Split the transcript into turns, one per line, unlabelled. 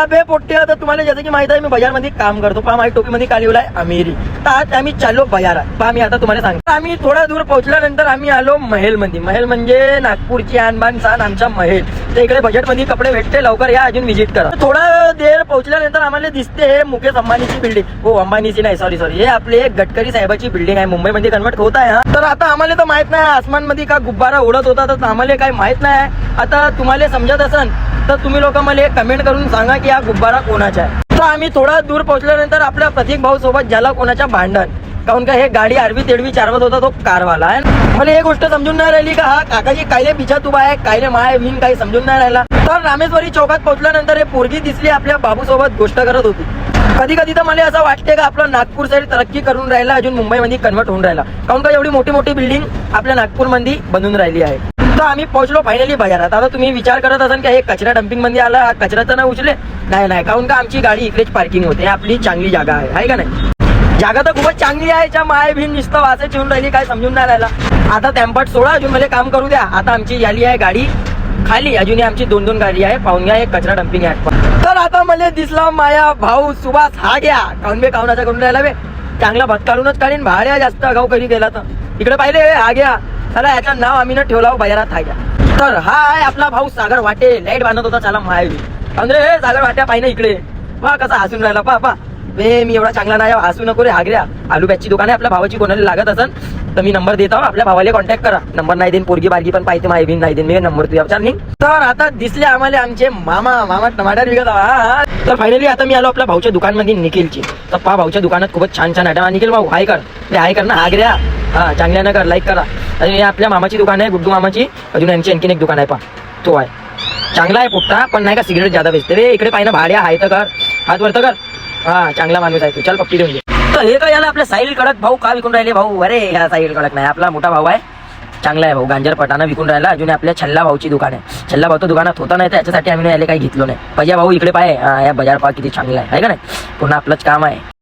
बे पोट्टे, आता तुम्हाला जसं की माहित आहे मी बाजारमध्ये काम करतो. पहा माझ्या टोपीमध्ये काय लिहिलंय अमेरी. तर आज आम्ही चाललो बाजारात. पहा मी आता तुम्हाला सांगतो. आम्ही थोडा दूर पोहोचल्यानंतर आम्ही आलो महलमध्ये. महल म्हणजे नागपूरची आणबान सान आमचा महल. तर इकडे बजेटमध्ये कपडे भेटते, लवकर या अजून व्हिजिट करा. थोडा देर पोहोचल्यानंतर आम्हाला दिसते मुकेश अंबानीची बिल्डिंग. हो अंबानीची नाही, सॉरी हे आपले गडकरी साहेबाची बिल्डिंग आहे, मुंबईमध्ये कन्वर्ट होत आहे. तर आता आम्हाला तर माहित नाही आसमान मध्ये का गुब्बारा उडत होता, तर आम्हाला काही माहित नाही. आता तुम्हाला समजत असेल तर तुम्ही लोक मला कमेंट करून सांगा की हा गुब्बारा कोणाचा आहे. तर आम्ही थोडा दूर पोहोचल्यानंतर आपल्या प्रतीक भाऊ सोबत ज्याला कोणाच्या भांडण, काऊन का हे गाडी आरवी तेडवी चारवत होता तो कारवाला आहे. मला एक गोष्ट समजून नाही राहिली का हा काकाजी कायले बिछात उभा आहे, कायले माय विन काही समजून नाही राहिला. तर रामेश्वरी चौकात पोहोचल्यानंतर हे पोरगी दिसली आपल्या बाबू सोबत गोष्ट करत होती. कधी कधी तर मला असं वाटते का आपलं नागपूर साईड तरक्की करून राहिला, अजून मुंबईमध्ये कन्वर्ट होऊन राहिला, काऊन का एवढी मोठी मोठी बिल्डिंग आपल्या नागपूरमध्ये बनून राहिली आहे. तर आम्ही पोहोचलो फायनली बाजारात. आता तुम्ही विचार करत असाल की हे कचरा डम्पिंग मध्ये आला, कचरा तर नाही उचले. नाही, काऊन का आमची गाडी इकडेच पार्किंग होते. आपली चांगली जागा आहे का नाही. जागा तर खूपच चांगली आहे. च्या माय भिन नुसतं वाचे ठेवून राहिली, काय समजून नाही राहिला. आता टॅम्पट सोडा, अजून मला काम करू द्या. आता आमची याली आहे गाडी खाली, अजून आमची दोन गाडी आहे. पाहून घ्या एक कचरा डम्पिंग आहे. तर आता मला दिसला माया भाऊ सुभाष हा घ्या, काऊन बे काऊनाचा करून राहिला बे, चांगला भात काढूनच काढीन, भाड्या जास्त गाव कधी गेला तर इकडे पाहिले हा घ्या. चला याचं नाव आम्ही ना ठेवला बाजारात हा घ्या. तर हा आहे आपला भाऊ सागर वाटे, लाईट बांधत होता चला मायावी. म्हणजे सागर वाट्या पाहिजे इकडे, पहा कसा हसून राहिला. पहा बे मी एवढा चांगला नाही, हसू नको रे. हागऱ्या आलू बॅचची दुकान आहे, आपल्या भावाची कोणाला लागत असेल तर मी नंबर देतो, आपल्या भावाला कॉन्टॅक्ट करा. नंबर नाही देईन, पोरगी बारगी पण पाहिजे माय बिन नाही देईन मी नंबर तुझ्या विचार नाही. तर आता दिसले आम्हाला आमचे मामा टमाटर विकत. तर फायनली आता मी आलो आपल्या भाऊच्या दुकानमध्ये निखिलची. तर पहा भाऊच्या दुकानात खूपच छान आयटम. निखिल भाऊ हाय कर ना, हागऱ्या हा चांगल्यानं कर, लाईक करा. आणि आपल्या मामाची दुकान आहे, गुड्डू मामाची. अजून यांची आणखीन एक दुकान आहे, पहा तो आहे चांगला आहे पोट्टा, पण नाही का सिगरेट ज्यादा बेचते रे. इकडे पाहिजे भाड्या हाय तर कर, हात वरत कर. हा चांगला माणूस आहे तू, चल पप्पी देऊन घे. तर हे काय याला आपल्या साहिल कडक भाऊ का विकून राहिले भाऊ. अरे ह्या साहिल कडक नाही, आपला मोठा भाऊ आहे, चांगला आहे भाऊ, गांजर पटाना विकून राहिला. अजून आपल्या छल्ला भाऊची दुकान आहे. छल्ला भाऊ तर दुकानात होता नाही, तर याच्यासाठी आम्ही याला काही घेतलो नाही. पहिल्या भाऊ इकडे पाय, या बाजार पहा किती चांगला आहे का नाही. पुन्हा आपलंच काम आहे.